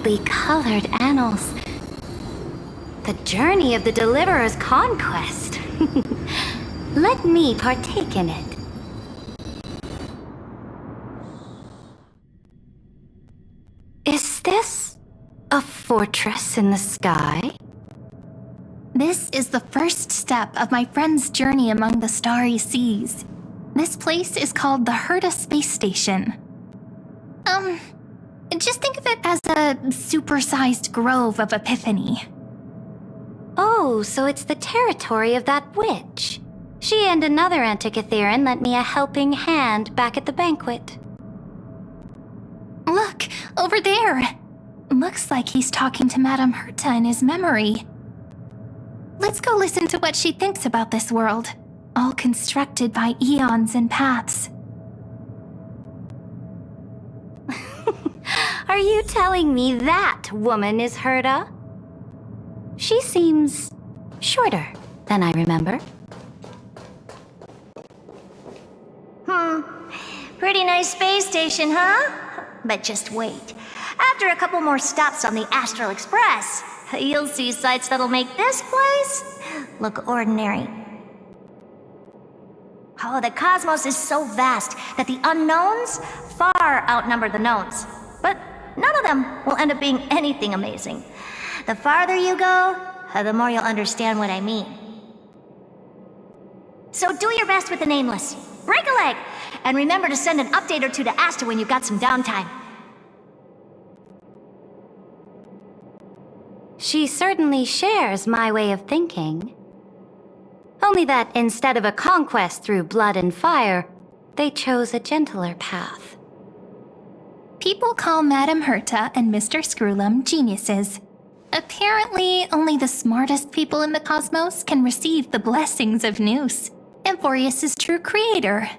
brightly colored annals. The journey of the Deliverer's conquest. Let me partake in it. Is this a fortress in the sky? This is the first step of my friend's journey among the starry seas. This place is called the Herta Space Station. Just think of it as a supersized grove of Epiphany. Oh, so it's the territory of that witch. She and another Antikytheran lent me a helping hand back at the banquet. Look, over there. Looks like he's talking to Madame Herta in his memory. Let's go listen to what she thinks about this world, all constructed by eons and paths. Are you telling me that woman is Herta? She seems shorter than I remember. Pretty nice space station, huh? But just wait. After a couple more stops on the Astral Express, you'll see sights that'll make this place look ordinary. Oh, the cosmos is so vast that the unknowns far outnumber the knowns. But none of them will end up being anything amazing. The farther you go, the more you'll understand what I mean. So do your best with the nameless. Break a leg! And remember to send an update or two to Asta when you've got some downtime. She certainly shares my way of thinking. Only that instead of a conquest through blood and fire, they chose a gentler path. People call Madame Herta and Mr. Screwlum geniuses. Apparently, only the smartest people in the cosmos can receive the blessings of Nous, Amphorius' true creator.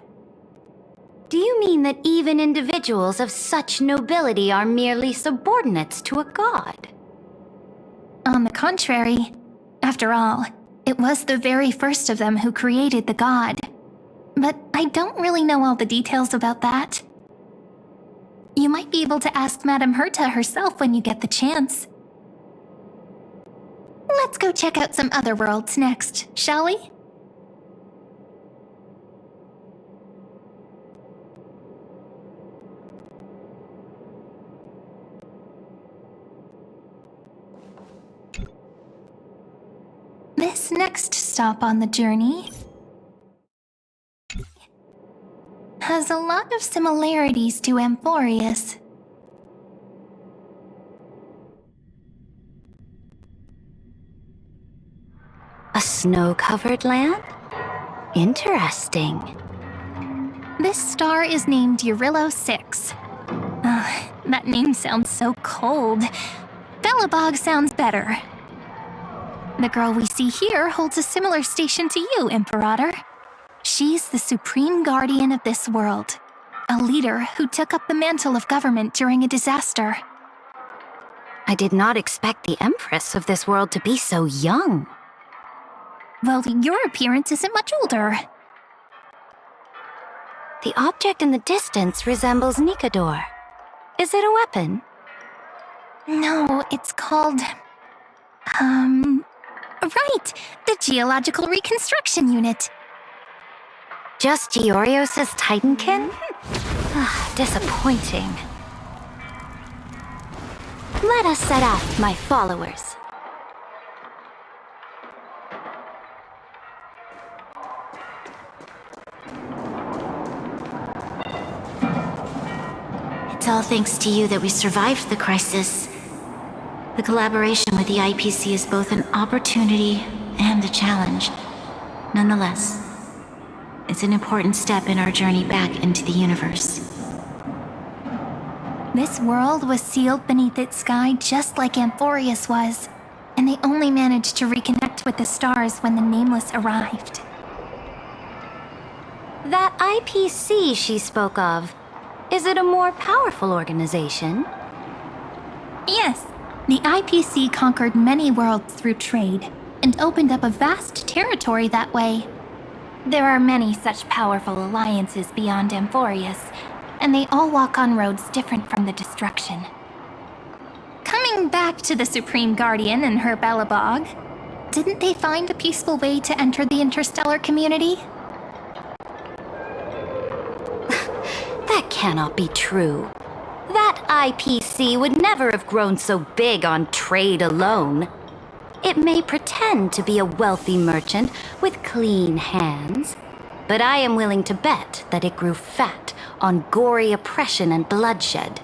Do you mean that even individuals of such nobility are merely subordinates to a god? On the contrary, after all, it was the very first of them who created the god. But I don't really know all the details about that. You might be able to ask Madame Herta herself when you get the chance. Let's go check out some other worlds next, shall we? This next stop on the journey has a lot of similarities to Amphorius. A snow-covered land? Interesting. This star is named Eurillo 6. That name sounds so cold. Belobog sounds better. The girl we see here holds a similar station to you, Imperator. She's the supreme guardian of this world, a leader who took up the mantle of government during a disaster. I did not expect the Empress of this world to be so young. Well, your appearance isn't much older. The object in the distance resembles Nikador. Is it a weapon? No, it's called... Right! The Geological Reconstruction Unit. Just Giorios' Titankin? Disappointing. Let us set out, my followers. It's all thanks to you that we survived the crisis. The collaboration with the IPC is both an opportunity and a challenge. Nonetheless, it's an important step in our journey back into the universe. This world was sealed beneath its sky just like Amphorius was, and they only managed to reconnect with the stars when the Nameless arrived. That IPC she spoke of, is it a more powerful organization? Yes. The IPC conquered many worlds through trade, and opened up a vast territory that way. There are many such powerful alliances beyond Amphorius, and they all walk on roads different from the destruction. Come Going back to the Supreme Guardian and her Belobog, didn't they find a peaceful way to enter the interstellar community? That cannot be true. That IPC would never have grown so big on trade alone. It may pretend to be a wealthy merchant with clean hands, but I am willing to bet that it grew fat on gory oppression and bloodshed.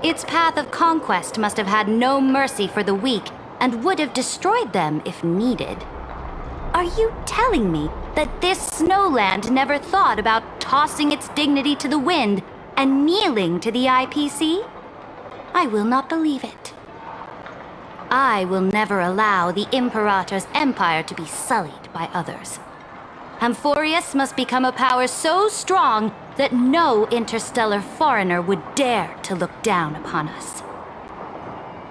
Its path of conquest must have had no mercy for the weak and would have destroyed them if needed. Are you telling me that this snowland never thought about tossing its dignity to the wind and kneeling to the IPC? I will not believe it. I will never allow the Imperator's empire to be sullied by others. Amphorius must become a power so strong that no interstellar foreigner would dare to look down upon us.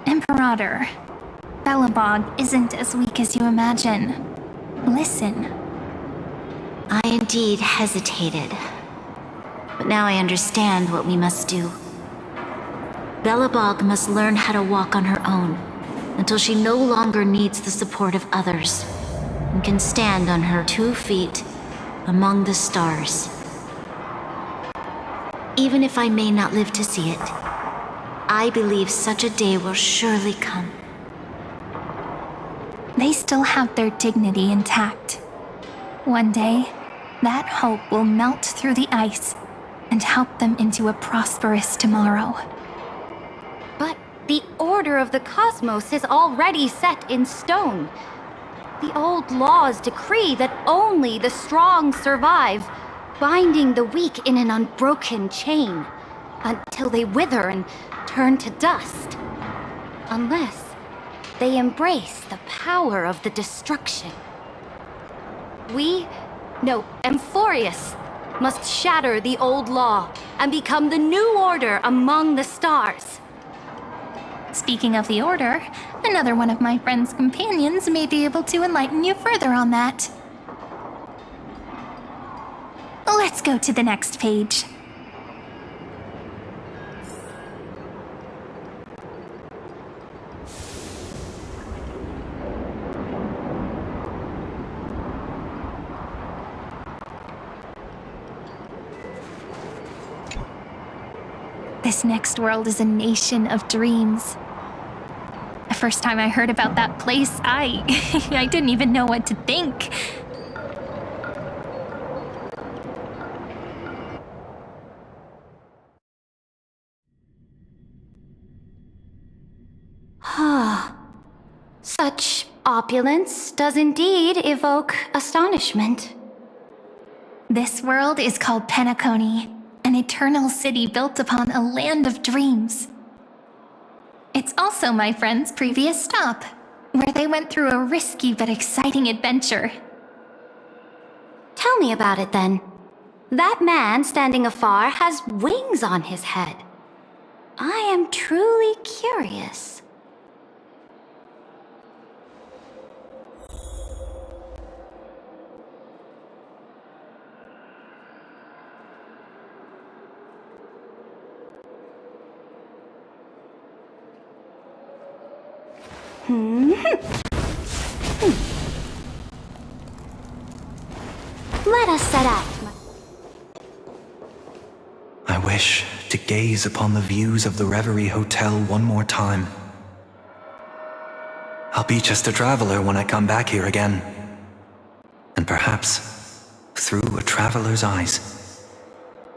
Imperator, Belobog isn't as weak as you imagine. Listen. I indeed hesitated. But now I understand what we must do. Belobog must learn how to walk on her own until she no longer needs the support of others and can stand on her 2 feet among the stars. Even if I may not live to see it, I believe such a day will surely come. They still have their dignity intact. One day, that hope will melt through the ice and help them into a prosperous tomorrow. But the order of the cosmos is already set in stone. The old laws decree that only the strong survive, binding the weak in an unbroken chain until they wither and turn to dust. Unless they embrace the power of the destruction. Amphorius must shatter the old law and become the new order among the stars. Speaking of the Order, another one of my friend's companions may be able to enlighten you further on that. Let's go to the next page. This next world is a nation of dreams. The first time I heard about that place, I didn't even know what to think. Such opulence does indeed evoke astonishment. This world is called Penacony, an eternal city built upon a land of dreams. It's also my friend's previous stop, where they went through a risky but exciting adventure. Tell me about it then. That man standing afar has wings on his head. I am truly curious. Let us set out. I wish to gaze upon the views of the Reverie Hotel one more time. I'll be just a traveler when I come back here again. And perhaps, through a traveler's eyes,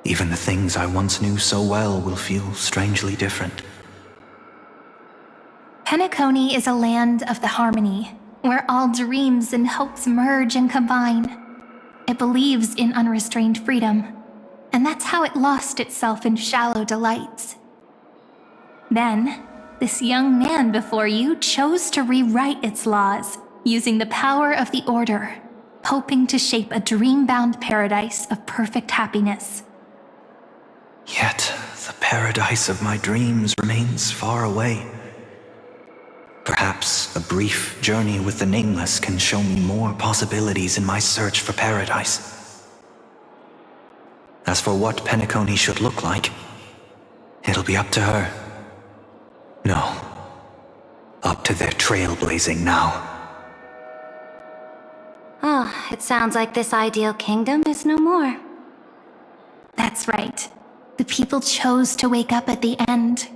even the things I once knew so well will feel strangely different. Penacony is a land of the harmony, where all dreams and hopes merge and combine. It believes in unrestrained freedom, and that's how it lost itself in shallow delights. Then, this young man before you chose to rewrite its laws, using the power of the Order, hoping to shape a dream-bound paradise of perfect happiness. Yet, the paradise of my dreams remains far away. Perhaps a brief journey with the Nameless can show me more possibilities in my search for paradise. As for what Penacony should look like, it'll be up to her. No. Up to their trailblazing now. Oh, it sounds like this ideal kingdom is no more. That's right. The people chose to wake up at the end.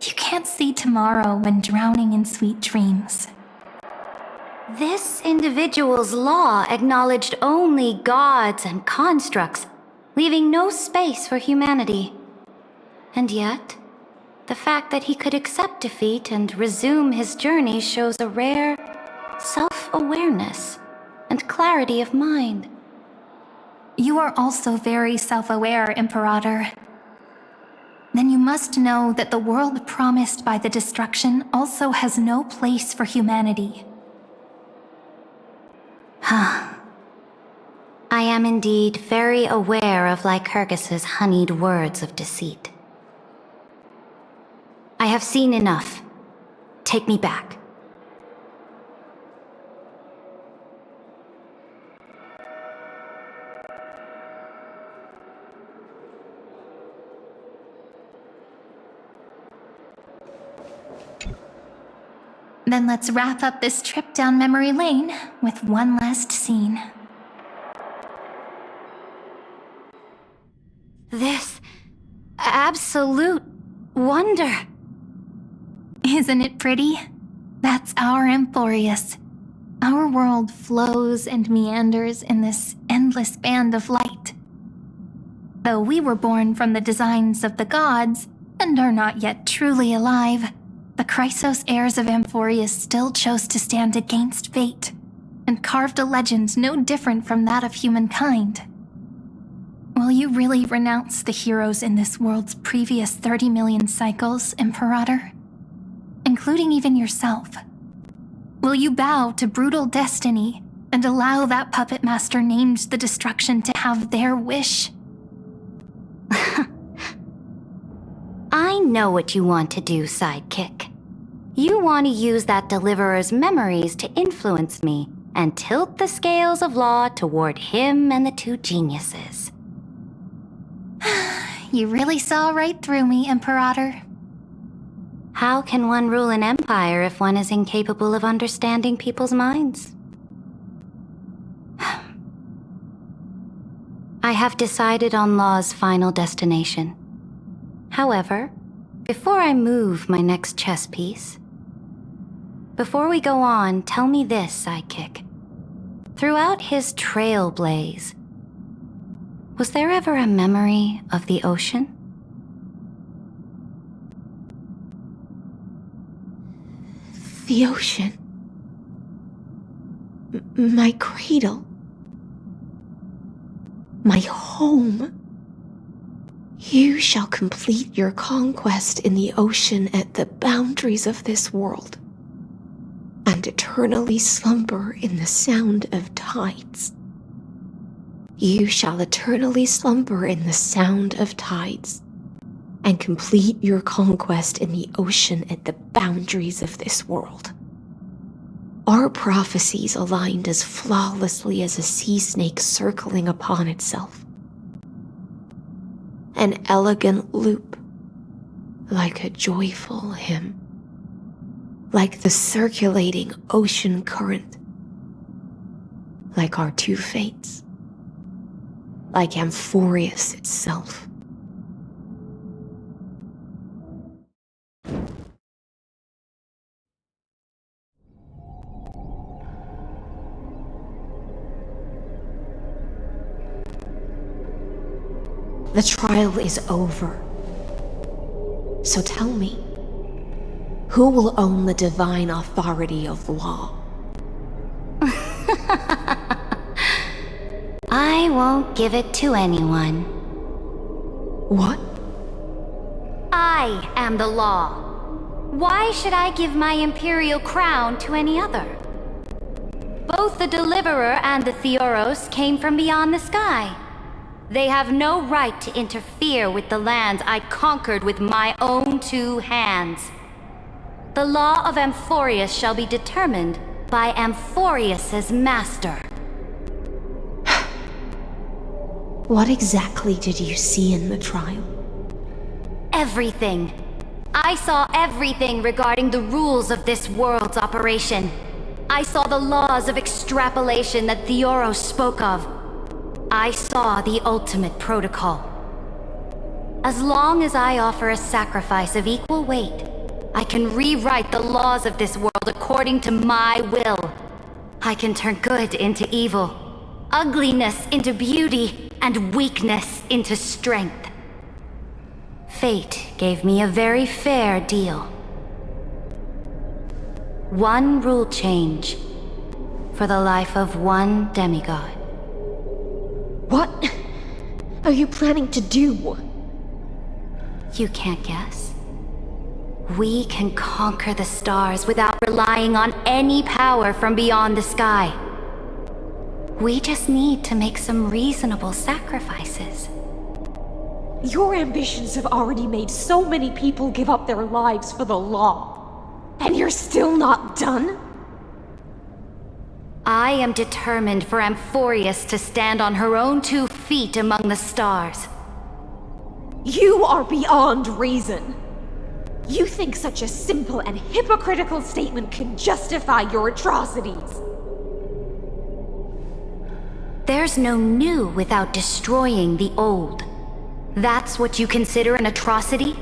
You can't see tomorrow when drowning in sweet dreams. This individual's law acknowledged only gods and constructs, leaving no space for humanity. And yet, the fact that he could accept defeat and resume his journey shows a rare self-awareness and clarity of mind. You are also very self-aware, Imperator. Then you must know that the world promised by the destruction also has no place for humanity. I am indeed very aware of Lycurgus's honeyed words of deceit. I have seen enough. Take me back. Then let's wrap up this trip down memory lane with one last scene. This absolute wonder. Isn't it pretty? That's our Emporius. Our world flows and meanders in this endless band of light. Though we were born from the designs of the gods and are not yet truly alive, the Chrysos heirs of Amphorius still chose to stand against fate and carved a legend no different from that of humankind. Will you really renounce the heroes in this world's previous 30 million cycles, Imperator? Including even yourself. Will you bow to brutal destiny and allow that puppet master named the destruction to have their wish? I know what you want to do, sidekick. You want to use that deliverer's memories to influence me and tilt the scales of law toward him and the two geniuses. You really saw right through me, Imperator. How can one rule an empire if one is incapable of understanding people's minds? I have decided on Law's final destination. However, before I move my next chess piece, before we go on, tell me this, sidekick. Throughout his trailblaze, was there ever a memory of the ocean? The ocean. My cradle. My home. You shall complete your conquest in the ocean at the boundaries of this world, and eternally slumber in the sound of tides. You shall eternally slumber in the sound of tides, and complete your conquest in the ocean at the boundaries of this world. Our prophecies aligned as flawlessly as a sea snake circling upon itself. An elegant loop, like a joyful hymn, like the circulating ocean current, like our two fates, like Amphorius itself. The trial is over. So tell me, who will own the divine authority of law? I won't give it to anyone. What? I am the law. Why should I give my imperial crown to any other? Both the Deliverer and the Theoros came from beyond the sky. They have no right to interfere with the lands I conquered with my own two hands. The law of Amphorius shall be determined by Amphorius's master. What exactly did you see in the trial? Everything. I saw everything regarding the rules of this world's operation. I saw the laws of extrapolation that Theoros spoke of. I saw the ultimate protocol. As long as I offer a sacrifice of equal weight, I can rewrite the laws of this world according to my will. I can turn good into evil, ugliness into beauty, and weakness into strength. Fate gave me a very fair deal. One rule change for the life of one demigod. What are you planning to do? You can't guess. We can conquer the stars without relying on any power from beyond the sky. We just need to make some reasonable sacrifices. Your ambitions have already made so many people give up their lives for the law. And you're still not done? I am determined for Amphorius to stand on her own 2 feet among the stars. You are beyond reason. You think such a simple and hypocritical statement can justify your atrocities. There's no new without destroying the old. That's what you consider an atrocity?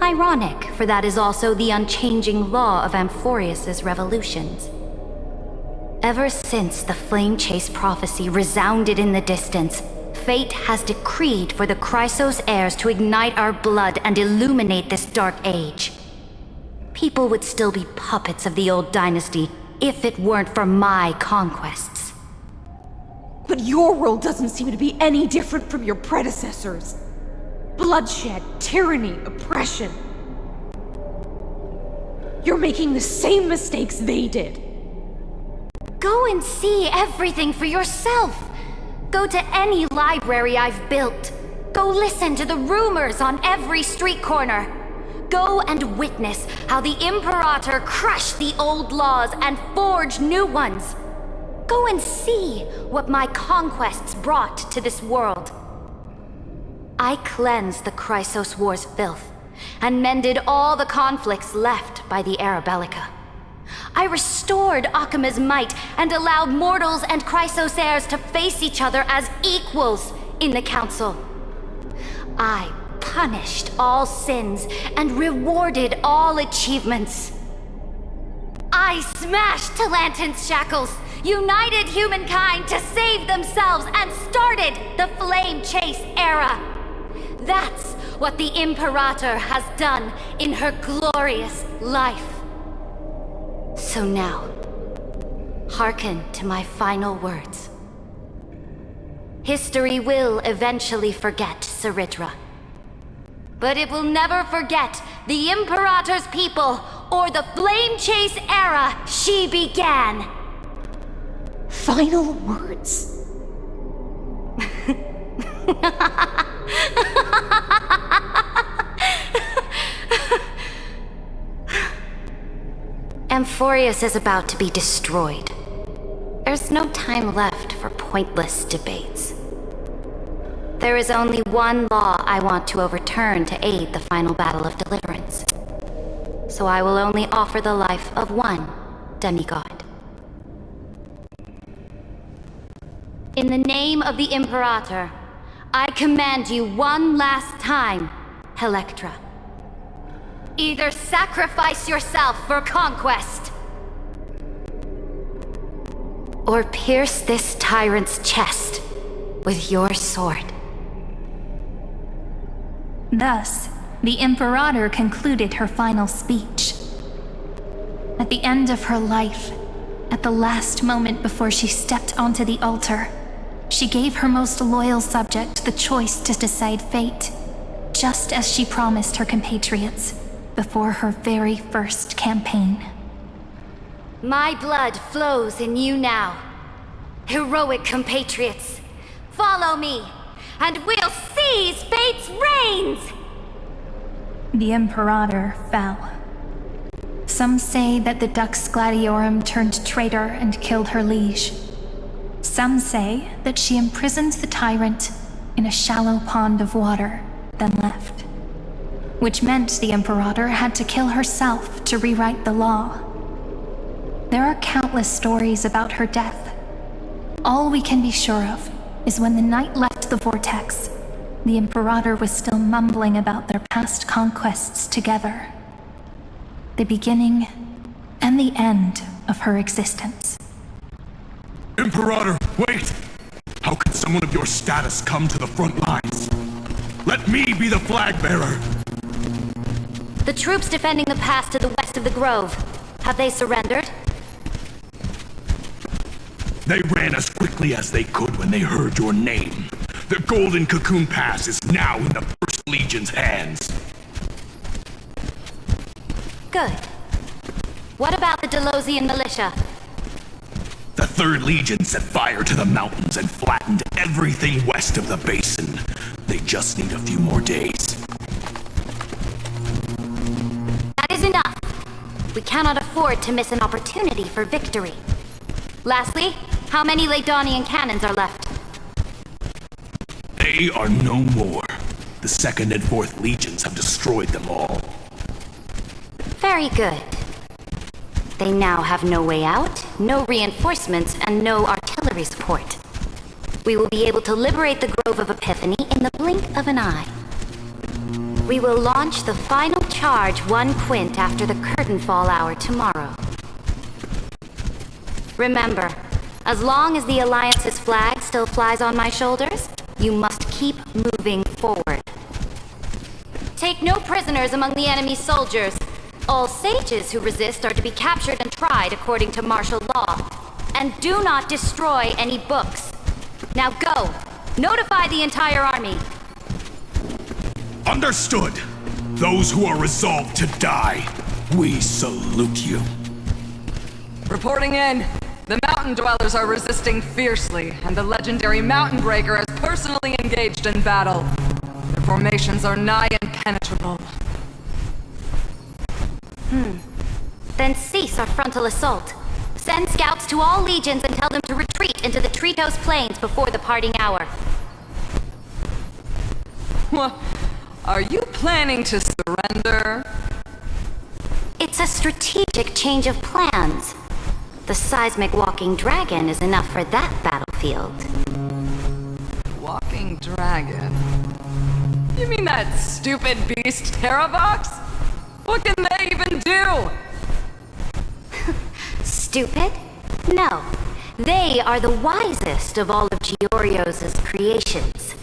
Ironic, for that is also the unchanging law of Amphorius's revolutions. Ever since the Flame Chase prophecy resounded in the distance, fate has decreed for the Chrysos heirs to ignite our blood and illuminate this dark age. People would still be puppets of the old dynasty if it weren't for my conquests. But your world doesn't seem to be any different from your predecessors. Bloodshed, tyranny, oppression. You're making the same mistakes they did. Go and see everything for yourself. Go to any library I've built. Go listen to the rumors on every street corner. Go and witness how the Imperator crushed the old laws and forged new ones. Go and see what my conquests brought to this world. I cleansed the Chrysos War's filth, and mended all the conflicts left by the Era Bellica. I restored Akima's might, and allowed mortals and Chrysos heirs to face each other as equals in the Council. I punished all sins, and rewarded all achievements. I smashed Talantin's shackles, united humankind to save themselves, and started the Flame Chase era. That's what the Imperator has done in her glorious life. So now, hearken to my final words. History will eventually forget Ceridra. But it will never forget the Imperator's people or the Flame Chase era she began. Final words? Amphorius is about to be destroyed. There's no time left for pointless debates. There is only one law I want to overturn to aid the final battle of deliverance. So I will only offer the life of one demigod. In the name of the Imperator, I command you one last time, Electra. Either sacrifice yourself for conquest, or pierce this tyrant's chest with your sword. Thus, the Imperator concluded her final speech. At the end of her life, at the last moment before she stepped onto the altar, she gave her most loyal subject the choice to decide fate, just as she promised her compatriots before her very first campaign. My blood flows in you now. Heroic compatriots, follow me, and we'll seize fate's reins! The Imperator fell. Some say that the Dux Gladiorum turned traitor and killed her liege. Some say that she imprisoned the tyrant in a shallow pond of water, then left. which meant the Imperator had to kill herself to rewrite the law. There are countless stories about her death. All we can be sure of is when the knight left the vortex, the Imperator was still mumbling about their past conquests together. The beginning and the end of her existence. Imperator, wait! How can someone of your status come to the front lines? Let me be the flag bearer! The troops defending the pass to the west of the grove. Have they surrendered? They ran as quickly as they could when they heard your name. The Golden Cocoon Pass is now in the First Legion's hands. Good. What about the Delosian militia? The Third Legion set fire to the mountains and flattened everything west of the basin. They just need a few more days. That is enough. We cannot afford to miss an opportunity for victory. Lastly, how many Ladonian cannons are left? They are no more. The Second and Fourth Legions have destroyed them all. Very good. They now have no way out, no reinforcements, and no artillery support. We will be able to liberate the Grove of Epiphany in the blink of an eye. We will launch the final charge 1 quint after the curtain fall hour tomorrow. Remember, as long as the Alliance's flag still flies on my shoulders, you must keep moving forward. Take no prisoners among the enemy's soldiers. All sages who resist are to be captured and tried according to martial law. And do not destroy any books. Now go! Notify the entire army! Understood! Those who are resolved to die, we salute you. Reporting in. The Mountain Dwellers are resisting fiercely, and the legendary Mountain Breaker has personally engaged in battle. Their formations are nigh impenetrable. Then cease our frontal assault. Send scouts to all legions and tell them to retreat into the Tritos Plains before the parting hour. What? Are you planning to surrender? It's a strategic change of plans. The seismic walking dragon is enough for that battlefield. Walking dragon? You mean that stupid beast, Terravox? What can they even do? Stupid? No. They are the wisest of all of Giorio's creations.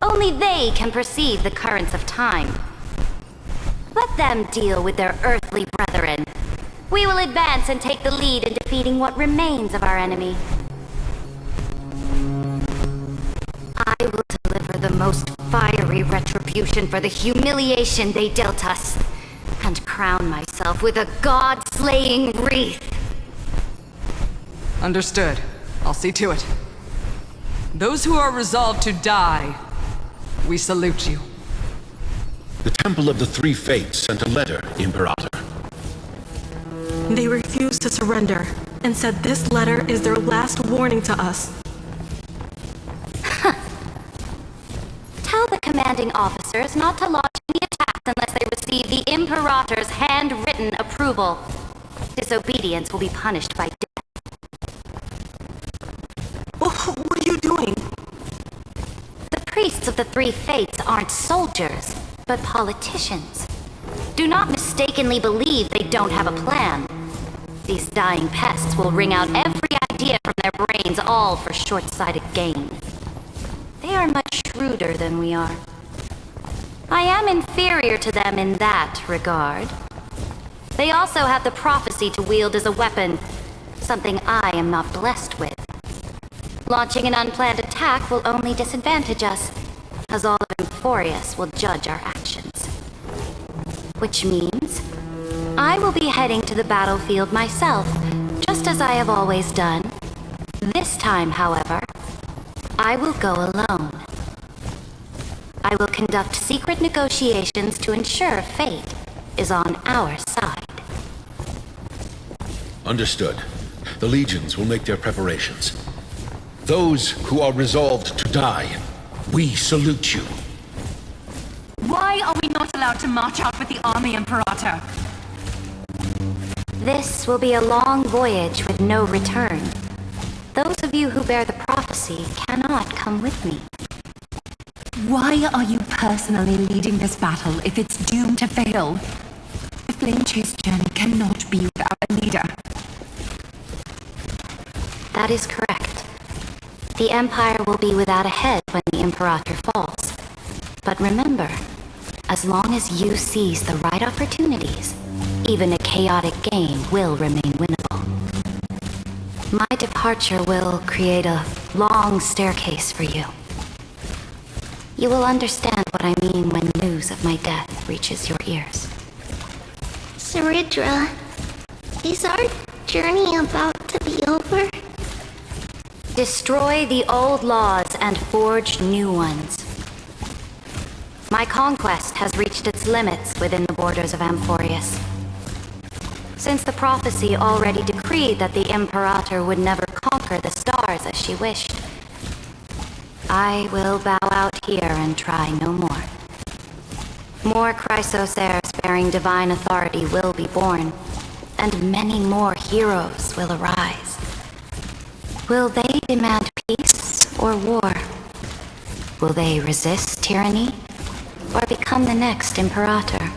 Only they can perceive the currents of time. Let them deal with their earthly brethren. We will advance and take the lead in defeating what remains of our enemy. I will deliver the most fiery retribution for the humiliation they dealt us, and crown myself with a god-slaying wreath. Understood. I'll see to it. Those who are resolved to die, we salute you. The Temple of the Three Fates sent a letter, Imperator. They refused to surrender, and said this letter is their last warning to us. Tell the commanding officers not to launch any attacks unless they receive the Imperator's handwritten approval. Disobedience will be punished by death. What are you doing? The priests of the Three Fates aren't soldiers, but politicians. Do not mistakenly believe they don't have a plan. These dying pests will wring out every idea from their brains, all for short-sighted gain. They are much shrewder than we are. I am inferior to them in that regard. They also have the prophecy to wield as a weapon, something I am not blessed with. Launching an unplanned attack will only disadvantage us, as all of Euphorius will judge our actions. Which means I will be heading to the battlefield myself, just as I have always done. This time, however, I will go alone. I will conduct secret negotiations to ensure fate is on our side. Understood. The legions will make their preparations. Those who are resolved to die, we salute you. Why are we not allowed to march out with the army, Imperator? This will be a long voyage with no return. Those of you who bear the prophecy cannot come with me. Why are you personally leading this battle if it's doomed to fail? The Flame Chase journey cannot be without a leader. That is correct. The Empire will be without a head when the Imperator falls. But remember, as long as you seize the right opportunities, even a chaotic game will remain winnable. My departure will create a long staircase for you. You will understand what I mean when news of my death reaches your ears. Saridra, is our journey about to be over? Destroy the old laws and forge new ones. My conquest has reached its limits within the borders of Amphorius. Since the prophecy already decreed that the Imperator would never conquer the stars as she wished, I will bow out here and try no more. More Chrysos heirs bearing divine authority will be born, and many more heroes will arise. Will they demand peace or war? Will they resist tyranny or become the next Imperator?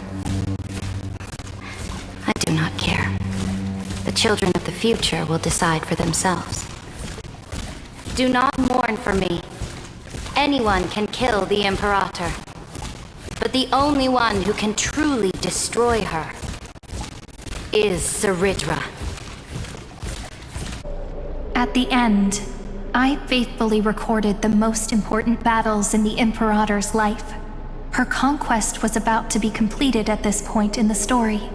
I do not care. The children of the future will decide for themselves. Do not mourn for me. Anyone can kill the Imperator, but the only one who can truly destroy her is Saridra. At the end, I faithfully recorded the most important battles in the Imperator's life. Her conquest was about to be completed at this point in the story.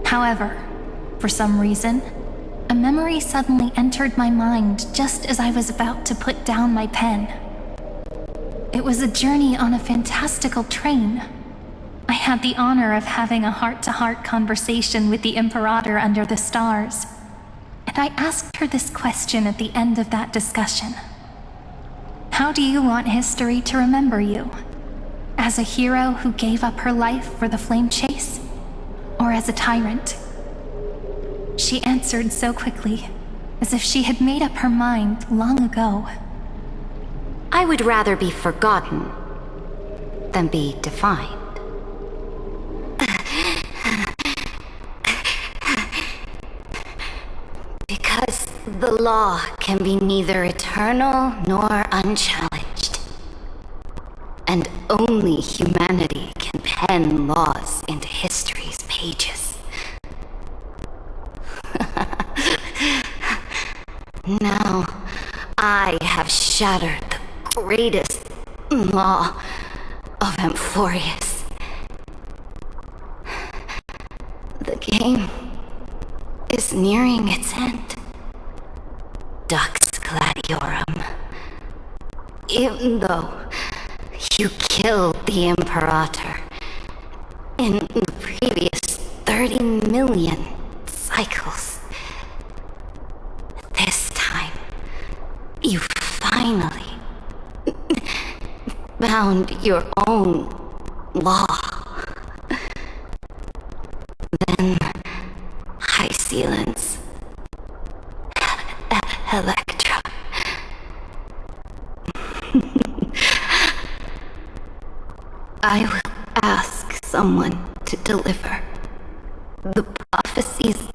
However, for some reason, a memory suddenly entered my mind just as I was about to put down my pen. It was a journey on a fantastical train. I had the honor of having a heart-to-heart conversation with the Imperator under the stars, and I asked her this question at the end of that discussion. How do you want history to remember you? As a hero who gave up her life for the Flame Chase? Or as a tyrant? She answered so quickly, as if she had made up her mind long ago. I would rather be forgotten than be defined. Because the law can be neither eternal nor unchallenged. And only humanity can pen laws into history's pages. Now, I have shattered the greatest law of Amphorius. The game is nearing its end. Dux Gladiorum. Even though you killed the Imperator in the previous 30 million cycles, this time you finally found your own law. Then High Sealants, Electra. I will ask someone to deliver the prophecy's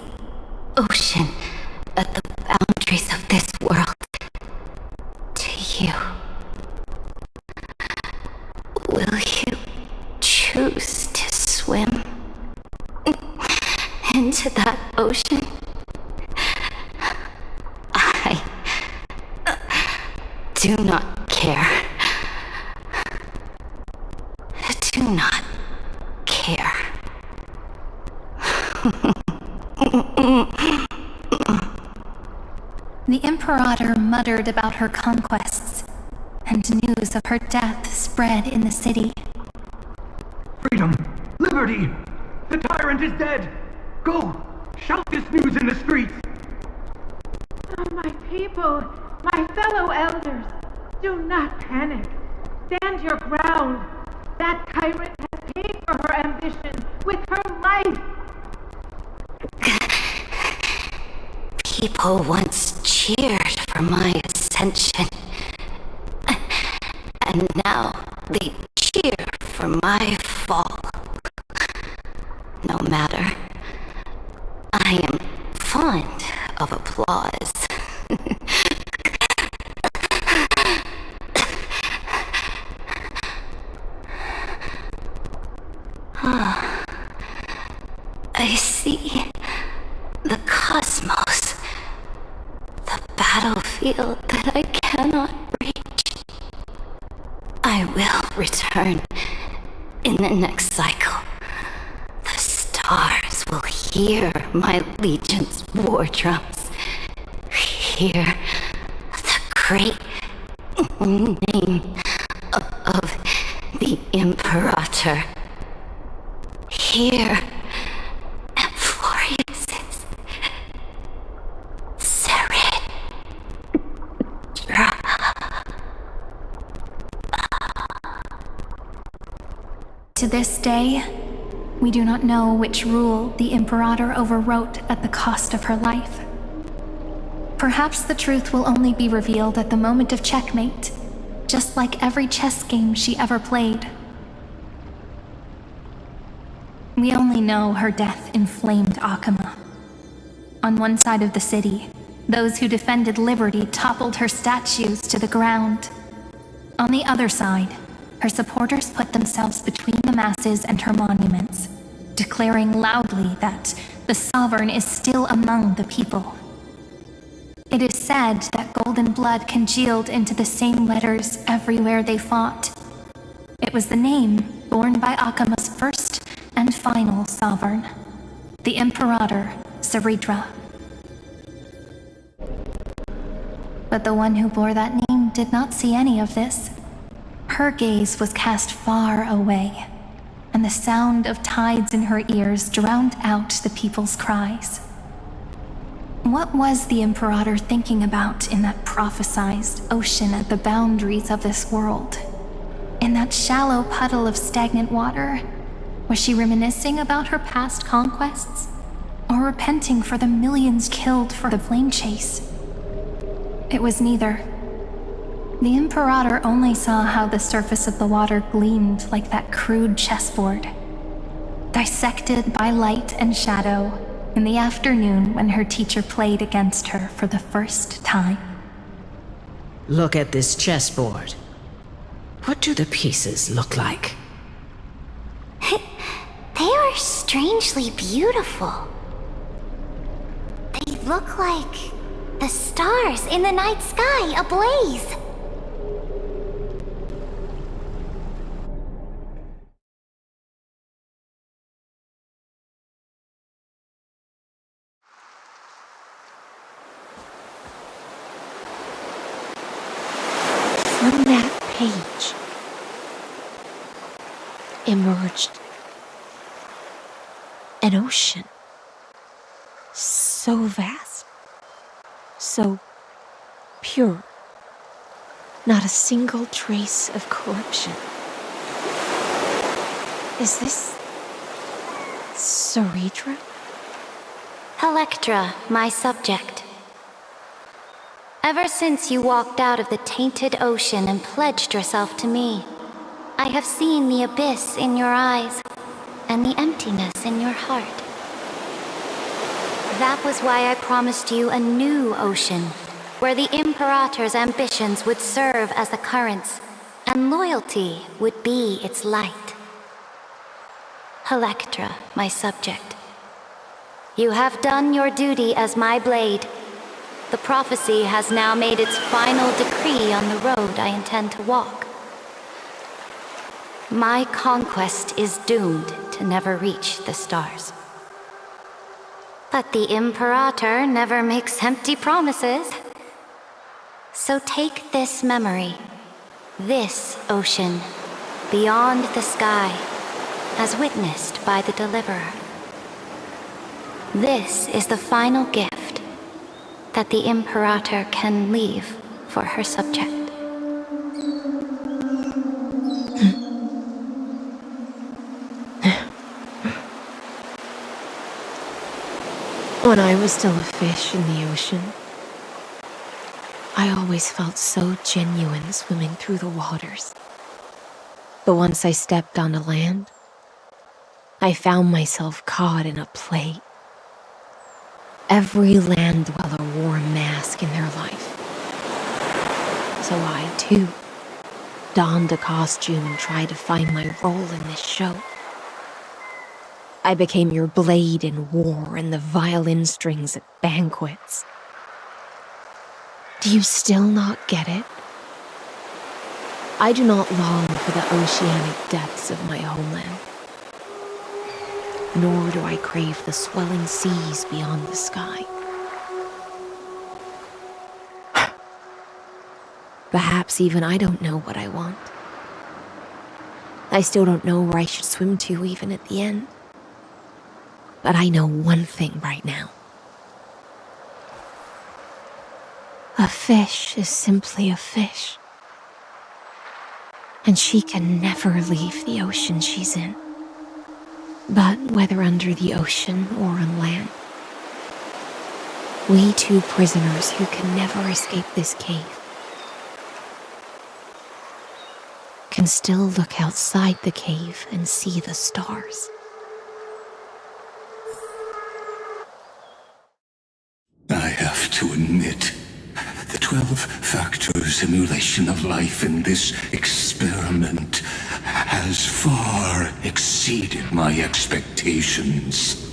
ocean at the boundaries of this world to you. Will you choose to swim into that ocean? I do not care. Do not care. The Imperator muttered about her conquests, and news of her death spread in the city. Freedom! Liberty! The tyrant is dead! Go! Shout this news in the streets! Oh, my people, my fellow elders, do not panic. Stand your ground. That tyrant has paid for her ambition with her life. People once cheered for my ascension, and now they cheer for my fall. No matter. I am fond of applause. I see the cosmos, the battlefield that I cannot reach. I will return in the next cycle. The stars will hear my legion's war drums. Hear the great name of the Imperator. Hear Florius's Serid. To this day, we do not know which rule the Imperator overwrote at the cost of her life. Perhaps the truth will only be revealed at the moment of checkmate, just like every chess game she ever played. We only know her death inflamed Akama. On one side of the city, those who defended liberty toppled her statues to the ground. On the other side, her supporters put themselves between the masses and her monuments, declaring loudly that the sovereign is still among the people. It is said that golden blood congealed into the same letters everywhere they fought. It was the name borne by Akama's first and final sovereign, the Imperator Seridra. But the one who bore that name did not see any of this. Her gaze was cast far away, and the sound of tides in her ears drowned out the people's cries. What was the Imperator thinking about in that prophesized ocean at the boundaries of this world? In that shallow puddle of stagnant water? Was she reminiscing about her past conquests? Or repenting for the millions killed for the flame chase? It was neither. The Imperator only saw how the surface of the water gleamed like that crude chessboard, dissected by light and shadow in the afternoon when her teacher played against her for the first time. Look at this chessboard. What do the pieces look like? They are strangely beautiful. They look like the stars in the night sky ablaze. From that page emerged an ocean so vast, so pure, not a single trace of corruption. Is this Seridra? Electra, my subject. Ever since you walked out of the tainted ocean and pledged yourself to me, I have seen the abyss in your eyes and the emptiness in your heart. That was why I promised you a new ocean, where the Imperator's ambitions would serve as the currents, and loyalty would be its light. Electra, my subject. You have done your duty as my blade. The prophecy has now made its final decree on the road I intend to walk. My conquest is doomed to never reach the stars. But the Imperator never makes empty promises. So take this memory, this ocean, beyond the sky, as witnessed by the Deliverer. This is the final gift that the Imperator can leave for her subject. When I was still a fish in the ocean, I always felt so genuine swimming through the waters. But once I stepped onto land, I found myself caught in a play. Every land dweller wore a mask in their life. So I, too, donned a costume and tried to find my role in this show. I became your blade in war and the violin strings at banquets. Do you still not get it? I do not long for the oceanic depths of my homeland, nor do I crave the swelling seas beyond the sky. Perhaps even I don't know what I want. I still don't know where I should swim to even at the end. But I know one thing right now. A fish is simply a fish. And she can never leave the ocean she's in. But whether under the ocean or on land, we two prisoners who can never escape this cave can still look outside the cave and see the stars. I have to admit, the 12-factor simulation of life in this experiment has far exceeded my expectations.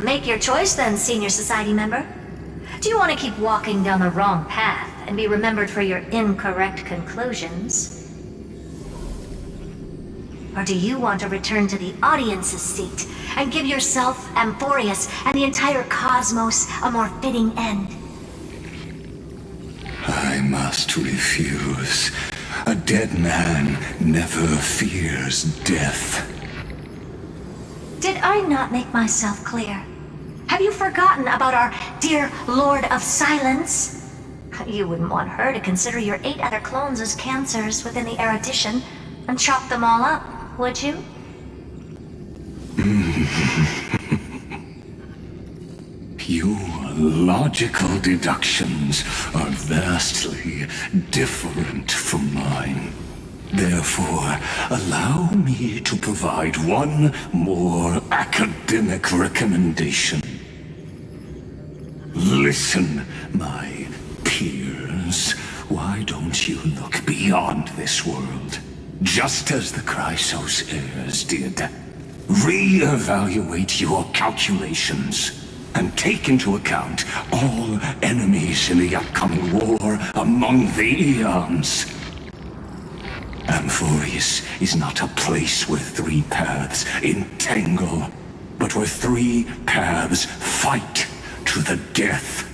Make your choice then, Senior Society member. Do you want to keep walking down the wrong path and be remembered for your incorrect conclusions? Or do you want to return to the audience's seat and give yourself, Amphorius, and the entire cosmos a more fitting end? I must refuse. A dead man never fears death. Did I not make myself clear? Have you forgotten about our dear Lord of Silence? You wouldn't want her to consider your 8 other clones as cancers within the erudition and chop them all up, would you? Your logical deductions are vastly different from mine. Therefore, allow me to provide one more academic recommendation. Listen, my peers. Why don't you look beyond this world? Just as the Chrysos heirs did. Re-evaluate your calculations and take into account all enemies in the upcoming war among the eons. Amphorius is not a place where 3 paths entangle, but where 3 paths fight to the death.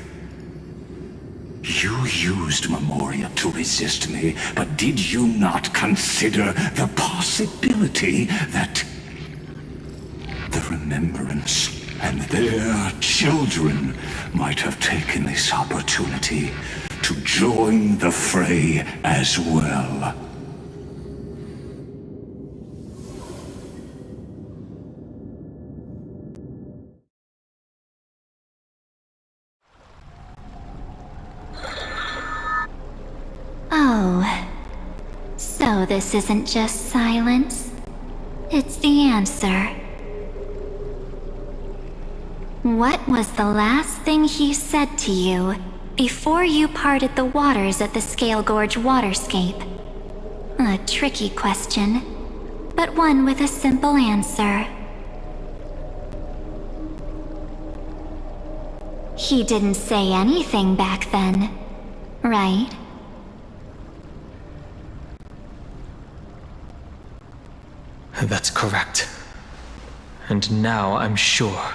You used Memoria to resist me, but did you not consider the possibility that the Remembrance and their children might have taken this opportunity to join the fray as well? Oh, so this isn't just silence. It's the answer. What was the last thing he said to you before you parted the waters at the Scale Gorge waterscape? A tricky question, but one with a simple answer. He didn't say anything back then, right? That's correct. And now I'm sure.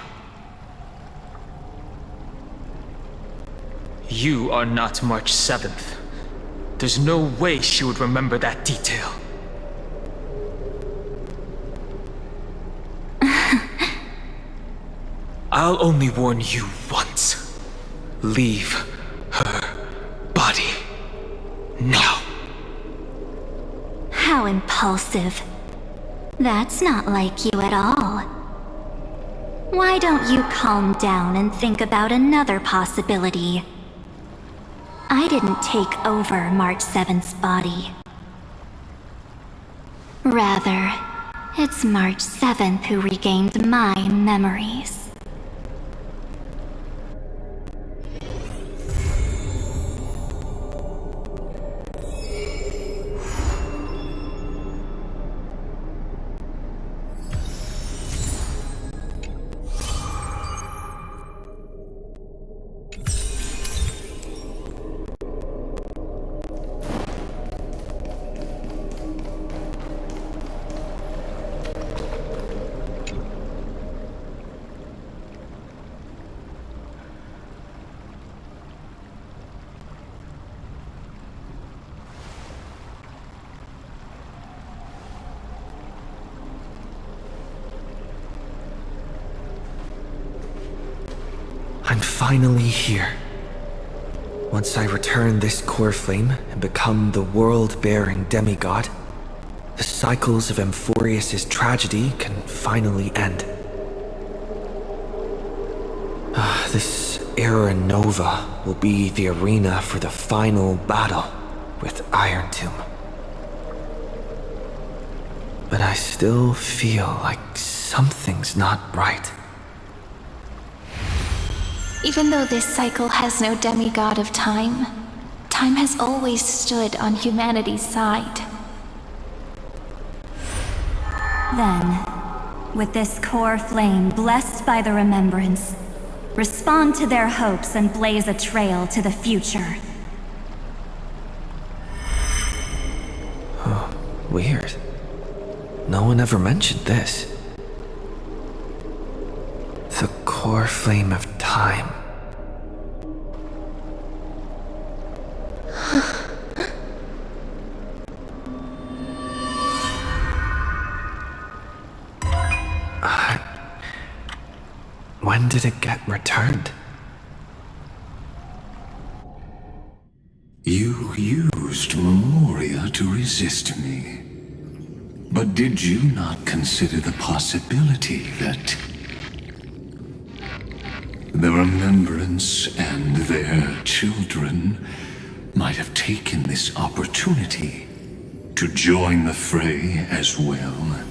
You are not March 7th. There's no way she would remember that detail. I'll only warn you once. Leave her body now. How impulsive. That's not like you at all. Why don't you calm down and think about another possibility? I didn't take over March 7th's body. Rather, it's March 7th who regained my memories. I'm finally here. Once I return this core flame and become the world-bearing demigod, the cycles of Amphorius' tragedy can finally end. This Era Nova will be the arena for the final battle with Iron Tomb. But I still feel like something's not right. Even though this cycle has no demigod of time, time has always stood on humanity's side. Then, with this core flame blessed by the remembrance, respond to their hopes and blaze a trail to the future. Oh, weird. No one ever mentioned this. The core flame of time. When did it get returned? You used Memoria to resist me. But did you not consider the possibility that the Remembrance and their children might have taken this opportunity to join the fray as well?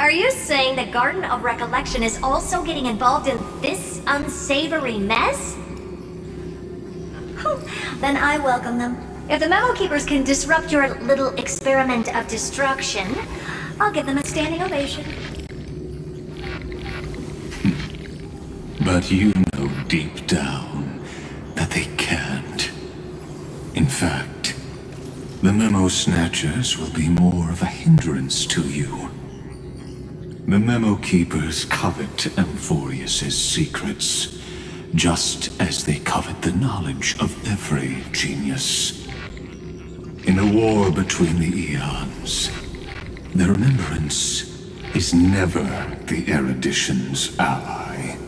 Are you saying the Garden of Recollection is also getting involved in this unsavory mess? Then I welcome them. If the Memo Keepers can disrupt your little experiment of destruction, I'll give them a standing ovation. But you know deep down that they can't. In fact, the Memo Snatchers will be more of a hindrance to you. The Memo Keepers covet Amphorius' secrets, just as they covet the knowledge of every genius. In the war between the eons, the Remembrance is never the erudition's ally.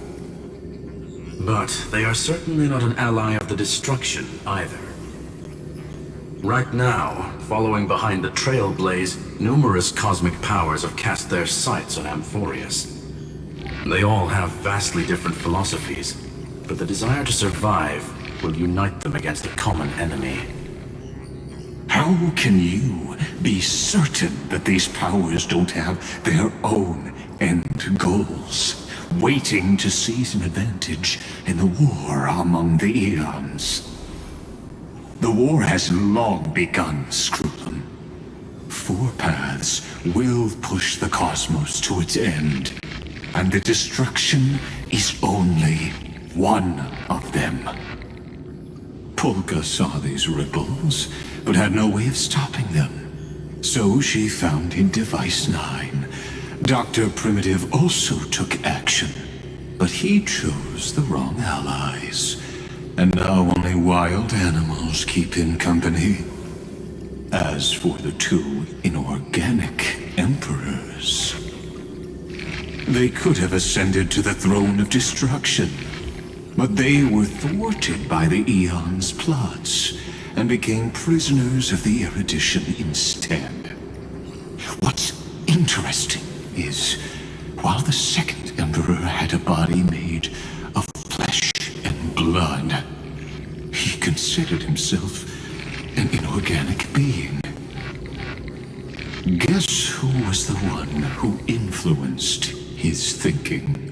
But they are certainly not an ally of the destruction either. Right now, following behind the Trailblaze, numerous cosmic powers have cast their sights on Amphorius. They all have vastly different philosophies, but the desire to survive will unite them against a common enemy. How can you be certain that these powers don't have their own end goals, waiting to seize an advantage in the war among the eons? The war has long begun, Screwlum. Four paths will push the cosmos to its end, and the destruction is only one of them. Polka saw these ripples, but had no way of stopping them. So she found in Device 9. Dr. Primitive also took action, but he chose the wrong allies. And now only wild animals keep him company. As for the two inorganic emperors, they could have ascended to the throne of destruction, but they were thwarted by the Eon's plots and became prisoners of the erudition instead. What's interesting is, while the second emperor Emperor had a body made of flesh and blood. He considered himself an inorganic being. Guess who was the one who influenced his thinking?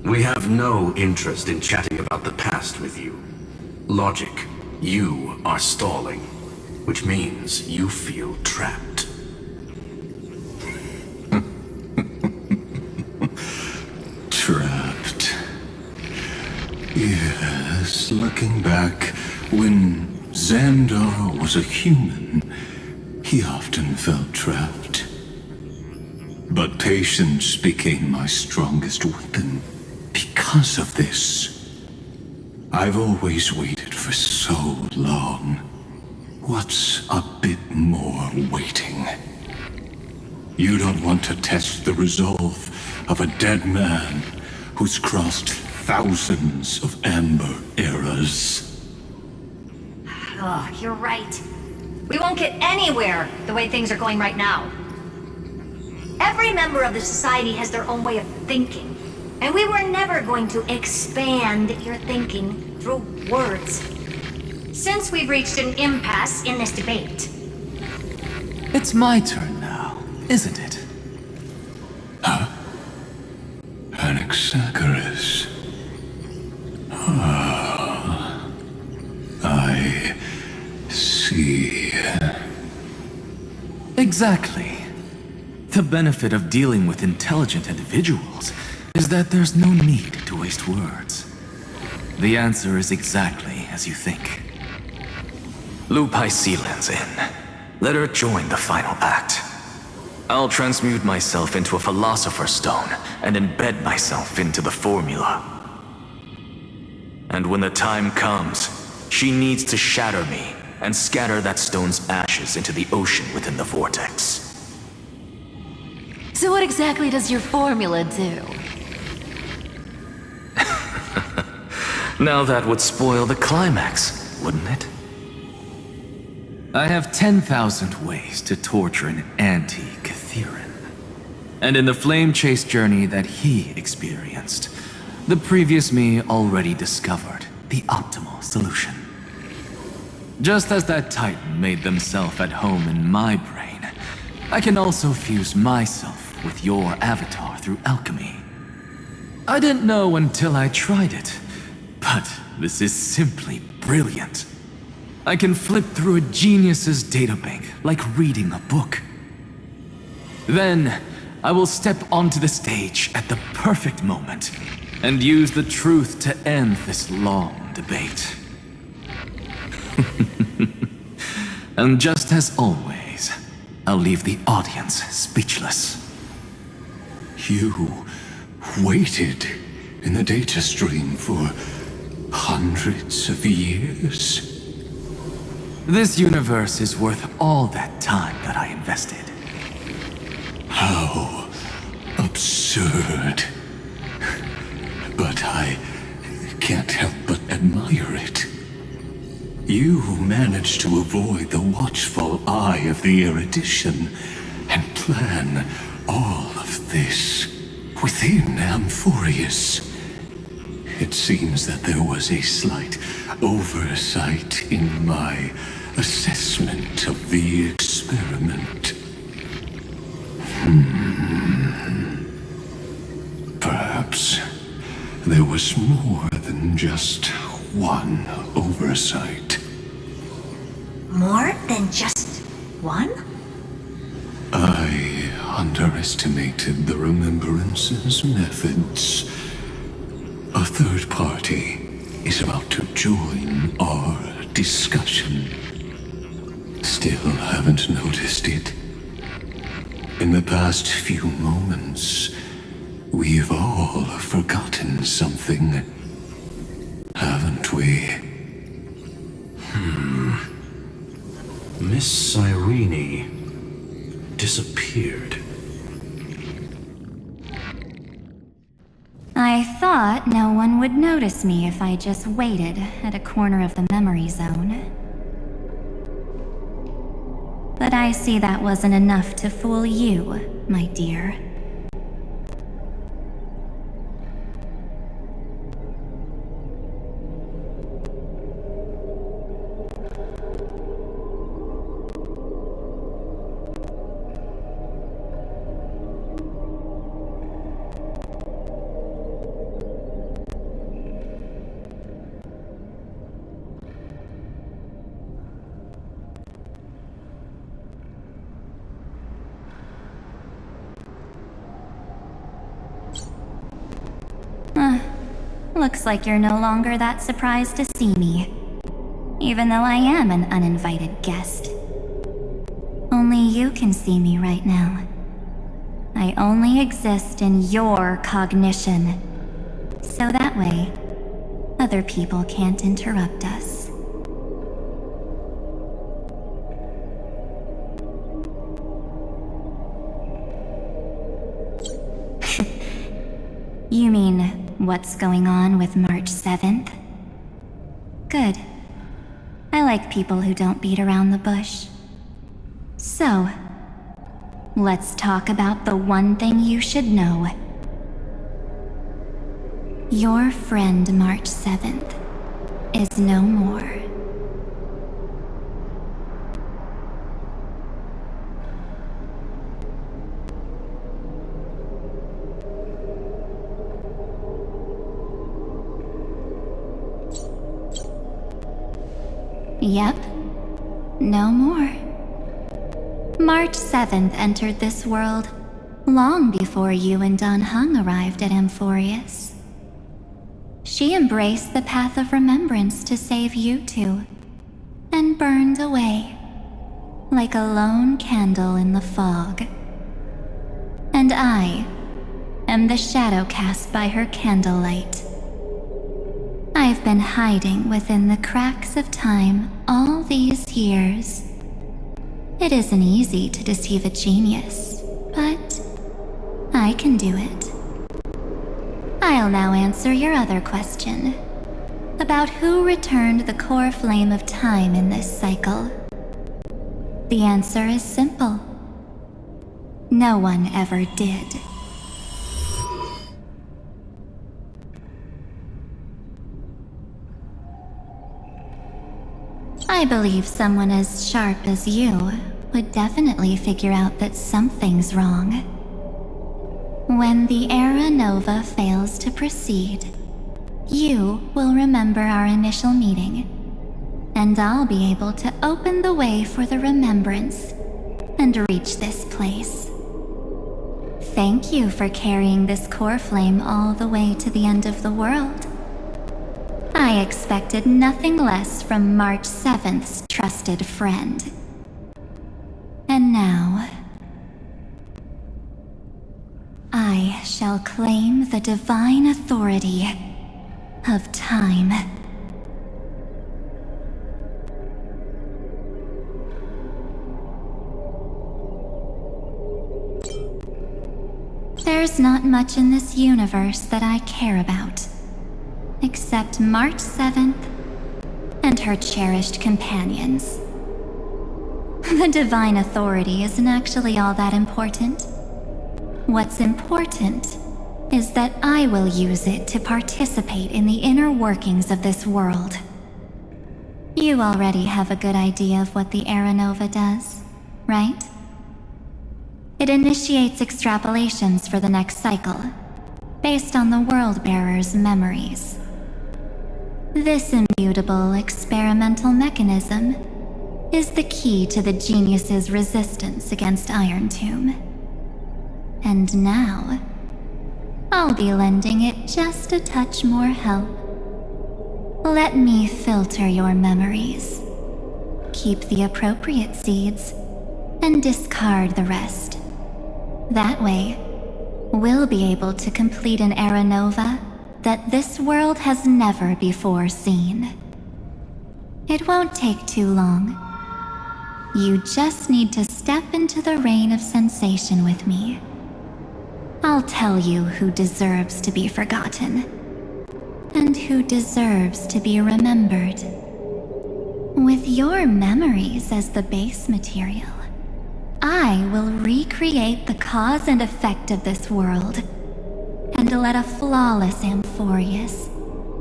We have no interest in chatting about the past with you. Logic, you are stalling, which means you feel trapped. Trapped. Yes, looking back, when Xandar was a human, he often felt trapped. But patience became my strongest weapon because of this. I've always waited for so long. What's a bit more waiting? You don't want to test the resolve of a dead man who's crossed thousands of amber eras. Oh, you're right. We won't get anywhere the way things are going right now. Every member of the society has their own way of thinking, and we were never going to expand your thinking through words. Since we've reached an impasse in this debate. It's my turn now, isn't it? Huh? Anaxagoras. Ah, I see. Exactly. The benefit of dealing with intelligent individuals is that there's no need to waste words. The answer is exactly as you think. Lupai Sealand's in. Let her join the final act. I'll transmute myself into a Philosopher's Stone and embed myself into the formula. And when the time comes, she needs to shatter me and scatter that stone's ashes into the ocean within the vortex. So what exactly does your formula do? Now that would spoil the climax, wouldn't it? I have 10,000 ways to torture an anti-Cathiran. And in the flame chase journey that he experienced, the previous me already discovered the optimal solution. Just as that Titan made themselves at home in my brain, I can also fuse myself with your avatar through alchemy. I didn't know until I tried it, but this is simply brilliant. I can flip through a genius's databank like reading a book. Then, I will step onto the stage at the perfect moment and use the truth to end this long debate. And just as always, I'll leave the audience speechless. You waited in the data stream for hundreds of years? This universe is worth all that time that I invested. How absurd. But I can't help but admire it. You managed to avoid the watchful eye of the erudition and plan all of this within Amphorius. It seems that there was a slight oversight in my assessment of the experiment. Perhaps there was more than just one oversight. More than just one? I underestimated the Remembrance's methods. A third party is about to join our discussion. Still haven't noticed it. In the past few moments, we've all forgotten something, haven't we? Miss Cyrene disappeared. I thought no one would notice me if I just waited at a corner of the memory zone. But I see that wasn't enough to fool you, my dear. Looks like you're no longer that surprised to see me, even though I am an uninvited guest. Only you can see me right now. I only exist in your cognition, so that way, other people can't interrupt us. You mean, what's going on with March 7th? Good. I like people who don't beat around the bush. So, let's talk about the one thing you should know. Your friend March 7th is no more. Yep, no more. March 7th entered this world long before you and Don Hung arrived at Amphorius. She embraced the path of remembrance to save you two, and burned away like a lone candle in the fog. And I am the shadow cast by her candlelight. I've been hiding within the cracks of time all these years. It isn't easy to deceive a genius, but I can do it. I'll now answer your other question about who returned the core flame of time in this cycle. The answer is simple. No one ever did. I believe someone as sharp as you would definitely figure out that something's wrong. When the Era Nova fails to proceed, you will remember our initial meeting, and I'll be able to open the way for the remembrance and reach this place. Thank you for carrying this core flame all the way to the end of the world. I expected nothing less from March 7th's trusted friend. And now, I shall claim the divine authority of time. There's not much in this universe that I care about, except March 7th and her cherished companions. The divine authority isn't actually all that important. What's important is that I will use it to participate in the inner workings of this world. You already have a good idea of what the Era Nova does, right? It initiates extrapolations for the next cycle, based on the World-Bearer's memories. This immutable experimental mechanism is the key to the genius's resistance against Iron Tomb. And now, I'll be lending it just a touch more help. Let me filter your memories, keep the appropriate seeds, and discard the rest. That way, we'll be able to complete an Era Nova that this world has never before seen. It won't take too long. You just need to step into the rain of sensation with me. I'll tell you who deserves to be forgotten, and who deserves to be remembered. With your memories as the base material, I will recreate the cause and effect of this world, and let a flawless Amphorius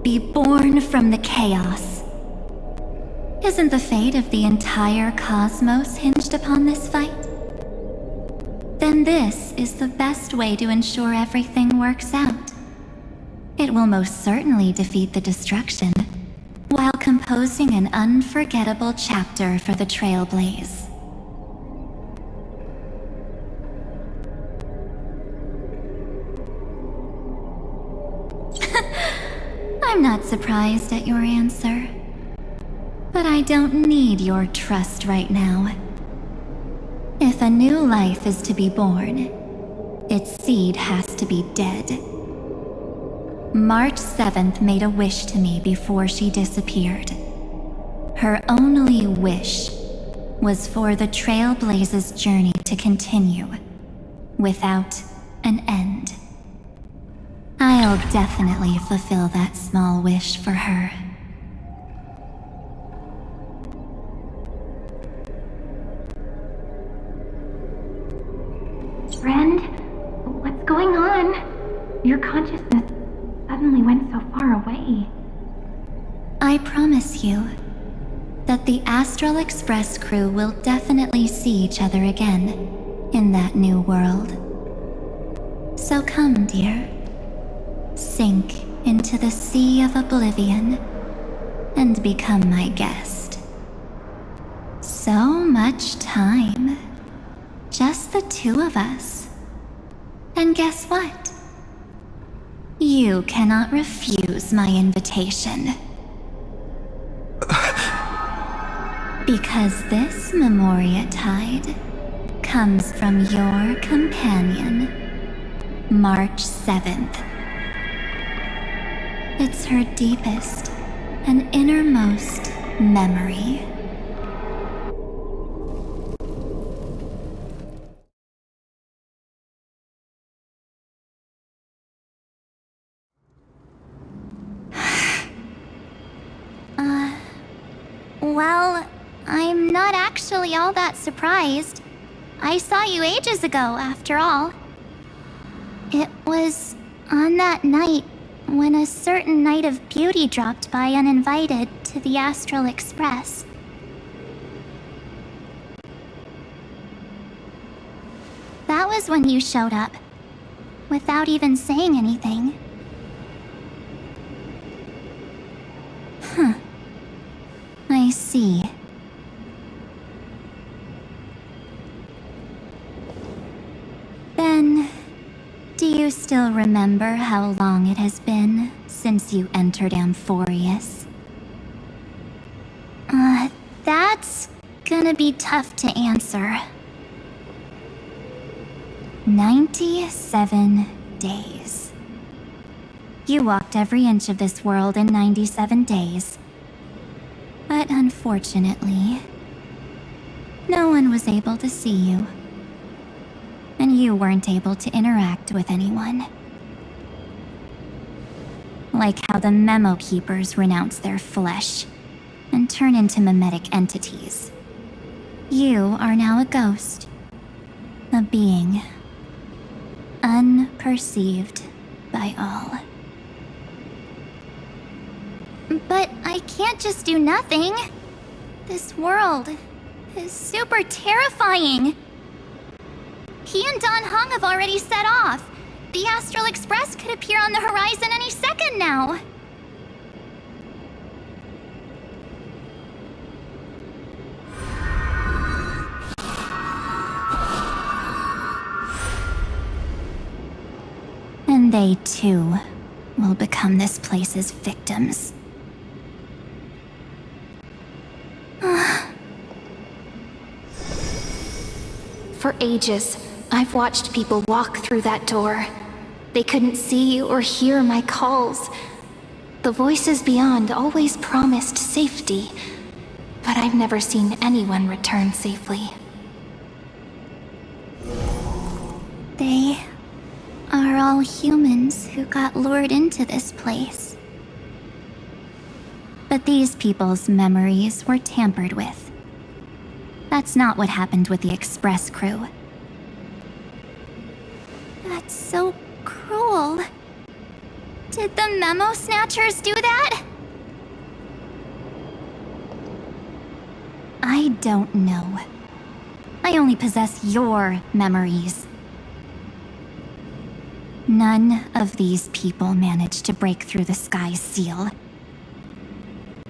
be born from the chaos. Isn't the fate of the entire cosmos hinged upon this fight? Then this is the best way to ensure everything works out. It will most certainly defeat the destruction, while composing an unforgettable chapter for the Trailblaze. I'm not surprised at your answer. But I don't need your trust right now. If a new life is to be born, its seed has to be dead. March 7th made a wish to me before she disappeared. Her only wish was for the Trailblaze's journey to continue, without an end. I'll definitely fulfill that small wish for her. Friend, what's going on? Your consciousness suddenly went so far away. I promise you that the Astral Express crew will definitely see each other again in that new world. So come, dear. Sink into the sea of oblivion and become my guest. So much time. Just the two of us. And guess what? You cannot refuse my invitation. Because this Memoria Tide comes from your companion, March 7th. It's her deepest and innermost memory. Well, I'm not actually all that surprised. I saw you ages ago, after all. It was on that night when a certain Knight of Beauty dropped by uninvited to the Astral Express. That was when you showed up, without even saying anything. Huh. I see. Then, do you still remember how long it has been since you entered Amphorius? That's gonna be tough to answer. 97 days. You walked every inch of this world in 97 days. But unfortunately, no one was able to see you. And you weren't able to interact with anyone. Like how the Memo Keepers renounce their flesh and turn into mimetic entities. You are now a ghost. A being. Unperceived by all. But I can't just do nothing. This world is super terrifying. He and Don Hung have already set off. The Astral Express could appear on the horizon any second now. And they too will become this place's victims. For ages, I've watched people walk through that door. They couldn't see or hear my calls. The voices beyond always promised safety, but I've never seen anyone return safely. They are all humans who got lured into this place. But these people's memories were tampered with. That's not what happened with the Express crew. That's so cruel. Did the Memo Snatchers do that? I don't know. I only possess your memories. None of these people managed to break through the sky's seal.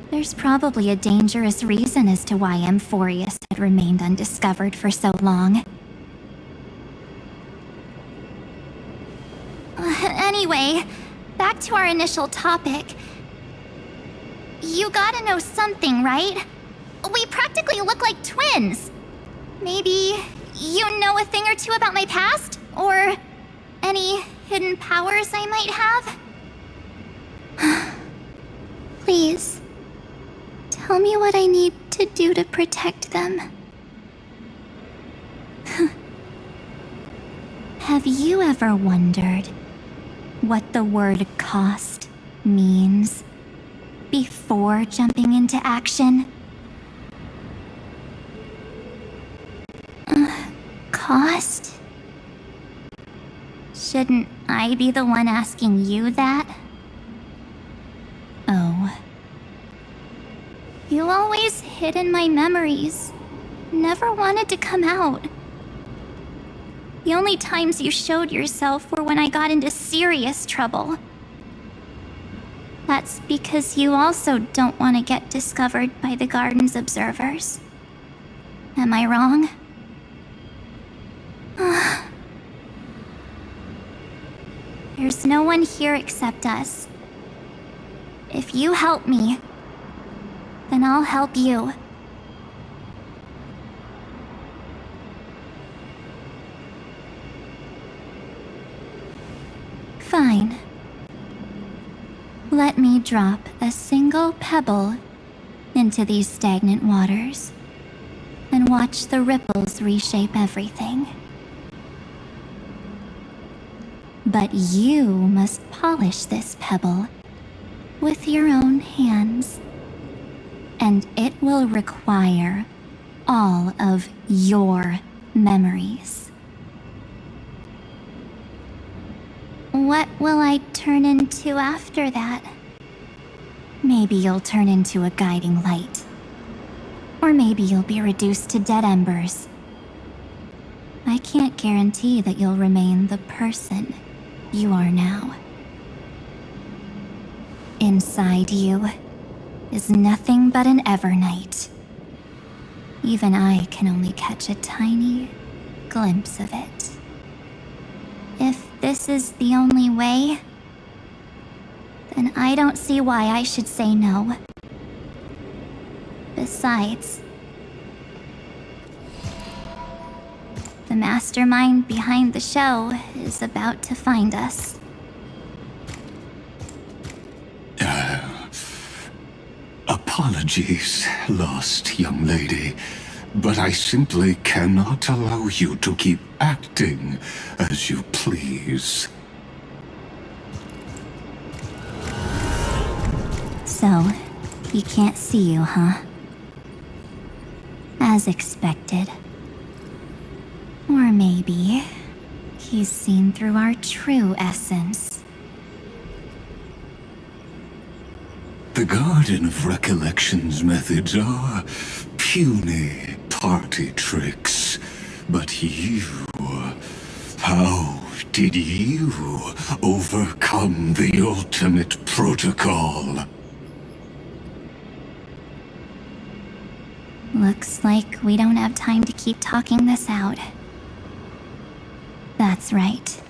There's probably a dangerous reason as to why Amphorius had remained undiscovered for so long. Anyway, back to our initial topic. You gotta know something, right? We practically look like twins. Maybe you know a thing or two about my past? Or any hidden powers I might have? Please, tell me what I need to do to protect them. Have you ever wondered what the word cost means before jumping into action? Cost? Shouldn't I be the one asking you that? Oh. You always hid in my memories. Never wanted to come out. The only times you showed yourself were when I got into serious trouble. That's because you also don't want to get discovered by the garden's observers. Am I wrong? There's no one here except us. If you help me, then I'll help you. Fine. Let me drop a single pebble into these stagnant waters and watch the ripples reshape everything. But you must polish this pebble with your own hands, and it will require all of your memories. What will I turn into after that? Maybe you'll turn into a guiding light. Or maybe you'll be reduced to dead embers. I can't guarantee that you'll remain the person you are now. Inside you is nothing but an Evernight. Even I can only catch a tiny glimpse of it. If this is the only way, then I don't see why I should say no. Besides, the mastermind behind the show is about to find us. Apologies, lost young lady, but I simply cannot allow you to keep acting as you please. So, he can't see you, huh? As expected. Or maybe he's seen through our true essence. The Garden of Recollection's methods are puny party tricks, but you... How did you overcome the ultimate protocol? Looks like we don't have time to keep talking this out. That's right.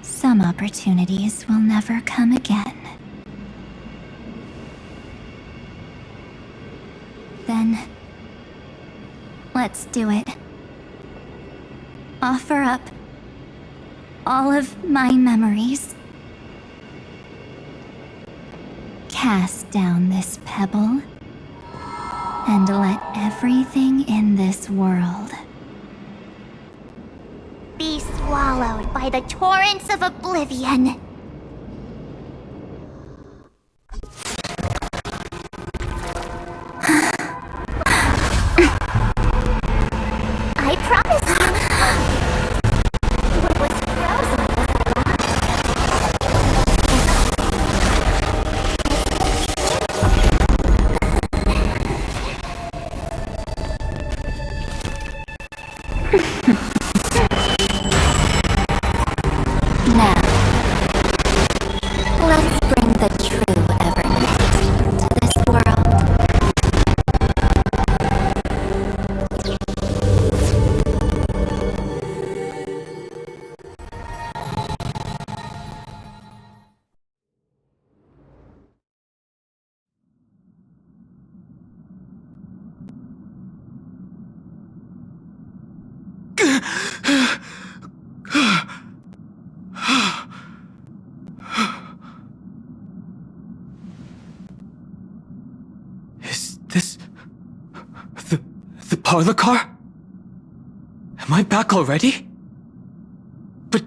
Some opportunities will never come again. Then, let's do it. Offer up all of my memories. Cast down this pebble, and let everything in this world be swallowed by the torrents of oblivion. I promise you, what was frozen now. Let's bring the true Evernight to this world. Is this the parlor car? Am I back already? But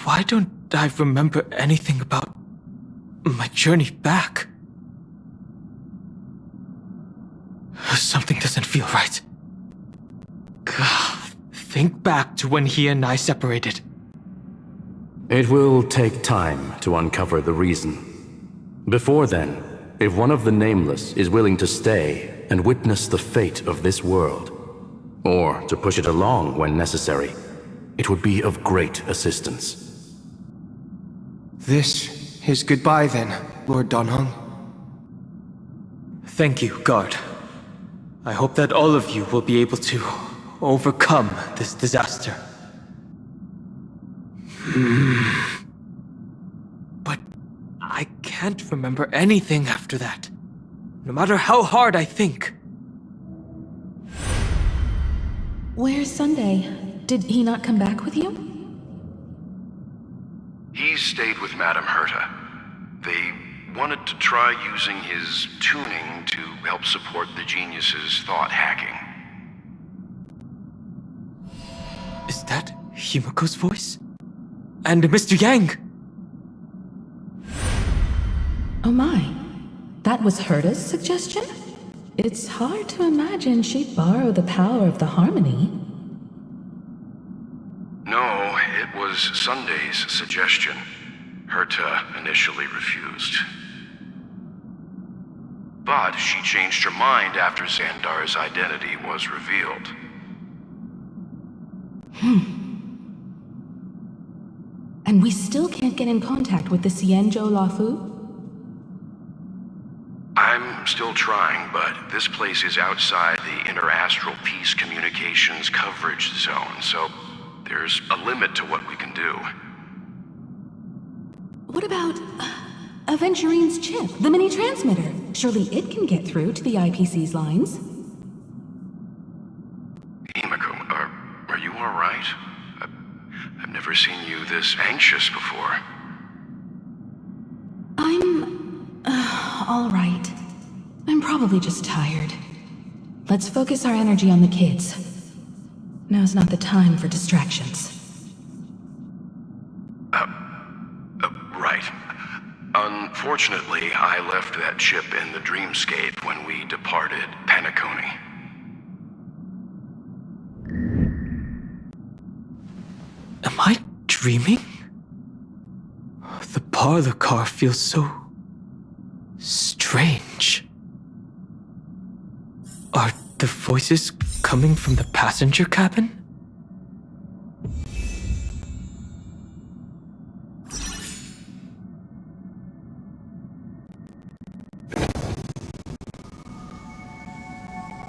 why don't I remember anything about my journey back? Something doesn't feel right. Think back to when he and I separated. It will take time to uncover the reason. Before then, if one of the Nameless is willing to stay and witness the fate of this world, or to push it along when necessary, it would be of great assistance. This is goodbye then, Lord Donhung. Thank you, Guard. I hope that all of you will be able to overcome this disaster. But I can't remember anything after that, no matter how hard I think. Where's Sunday? Did he not come back with you? He stayed with Madame Herta. They wanted to try using his tuning to help support the genius's thought hacking. Is that Himiko's voice? And Mr. Yang? Oh my. That was Herta's suggestion? It's hard to imagine she'd borrow the power of the harmony. No, it was Sunday's suggestion. Herta initially refused. But she changed her mind after Xandar's identity was revealed. And we still can't get in contact with the Xianzhou Lafu? I'm still trying, but this place is outside the Interastral Peace Communications coverage zone, so there's a limit to what we can do. What about Aventurine's chip, the mini-transmitter? Surely it can get through to the IPC's lines. Himiko, are you alright? I've never seen you this anxious before. I'm all right. I'm probably just tired. Let's focus our energy on the kids. Now's not the time for distractions. Right. Unfortunately, I left that chip in the dreamscape when we departed Penacony. Am I dreaming? The parlor car feels so strange. Are the voices coming from the passenger cabin?